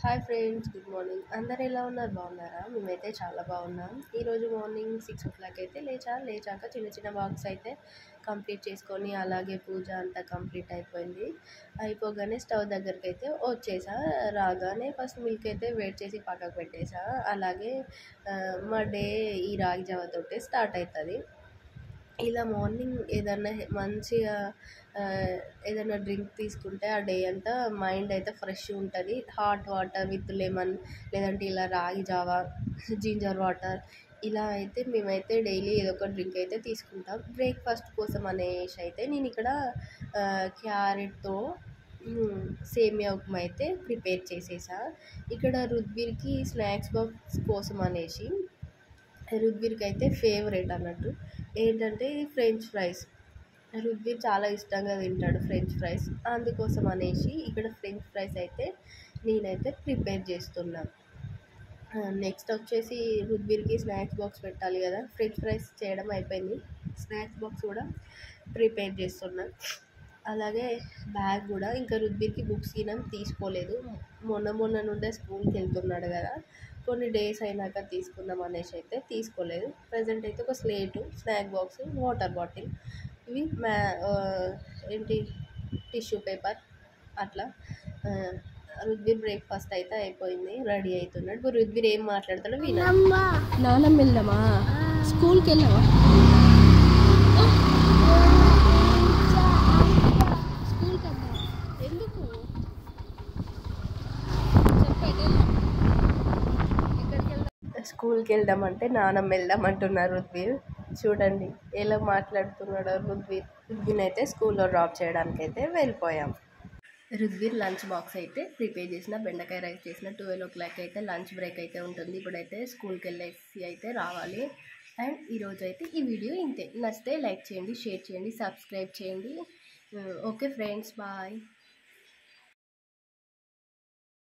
Hi friends, good morning. అందరు ఎలా ఉన్నారు? బాగున్నారా? మేమైతే చాలా బాగున్నాం. ఈరోజు మార్నింగ్ 6 o'clock అయితే లేచాక చిన్న చిన్న వర్క్స్ అయితే కంప్లీట్ చేసుకొని, అలాగే పూజ అంతా కంప్లీట్ అయిపోయింది. అయిపోగానే స్టవ్ దగ్గరికి అయితే వచ్చేసా. రాగానే ఫస్ట్ మిల్క్ అయితే వేడి చేసి పక్కకు పెట్టేసా. అలాగే మా డే ఈ రాగి జావతోటే స్టార్ట్ అవుతుంది. ఇలా మార్నింగ్ ఏదన్నా మంచిగా ఏదైనా డ్రింక్ తీసుకుంటే ఆ డే అంతా మైండ్ అయితే ఫ్రెష్ ఉంటుంది. హాట్ వాటర్ విత్ లెమన్, లేదంటే ఇలా రాగి జావా, జింజర్ వాటర్, ఇలా అయితే మేమైతే డైలీ ఏదో ఒక డ్రింక్ అయితే తీసుకుంటాం. బ్రేక్ఫాస్ట్ కోసం అనేసి అయితే నేను ఇక్కడ క్యారెట్తో సేమియా ఉప్మా అయితే ప్రిపేర్ చేసేసా. ఇక్కడ రుద్బీర్కి స్నాక్స్ బాక్స్ కోసం అనేసి రుద్బీర్కి అయితే ఫేవరెట్ అన్నట్టు ఏంటంటే ఇది ఫ్రెంచ్ ఫ్రైస్. రుద్బీర్ చాలా ఇష్టంగా తింటాడు ఫ్రెంచ్ ఫ్రైస్. అందుకోసం అనేసి ఇక్కడ ఫ్రెంచ్ ఫ్రైస్ అయితే నేనైతే ప్రిపేర్ చేస్తున్నాను. నెక్స్ట్ వచ్చేసి రుద్బీర్కి స్నాక్స్ బాక్స్ పెట్టాలి కదా. ఫ్రెంచ్ ఫ్రైస్ చేయడం అయిపోయింది, స్నాక్స్ బాక్స్ కూడా ప్రిపేర్ చేస్తున్నాను. అలాగే బ్యాగ్ కూడా ఇంకా రుద్బీర్కి బుక్స్ తీసుకోలేదు. మొన్న నుండే స్కూల్కి వెళ్తున్నాడు కదా, కొన్ని డేస్ అయినాక తీసుకుందాం అనేసి అయితే తీసుకోలేదు. ప్రజెంట్ అయితే ఒక slate, snack box, water bottle, ఇవి ఏంటి టిష్యూ పేపర్ అట్లా. రుద్బీర్ బ్రేక్ఫాస్ట్ అయితే అయిపోయింది, రెడీ అవుతున్నాడు. ఇప్పుడు రుద్బీర్ ఏం మాట్లాడతాడో వినాలి. నాన్నమ్మ వెళ్దామా? స్కూల్కి వెళ్ళావా? స్కూల్కి వెళ్దాం. ఎందుకు స్కూల్కి వెళ్దామంటే నాన్నమ్మ వెళ్దాం అంటున్నారు రుద్బీర్. చూడండి ఎలా మాట్లాడుతున్నాడో రుద్బీర్ అయితే స్కూల్లో డ్రాప్ చేయడానికి అయితే వెళ్ళిపోయాం. రుద్బీర్ లంచ్ బాక్స్ అయితే ప్రిపేర్ చేసిన బెండకాయ రైస్ చేసిన. 12 o'clock అయితే లంచ్ బ్రేక్ అయితే ఉంటుంది. ఇప్పుడైతే స్కూల్కి వెళ్ళేసి అయితే రావాలి. అండ్ ఈరోజు అయితే ఈ వీడియో ఇంతే. నచ్చితే లైక్ చేయండి, షేర్ చేయండి, సబ్స్క్రైబ్ చేయండి. Okay friends, bye.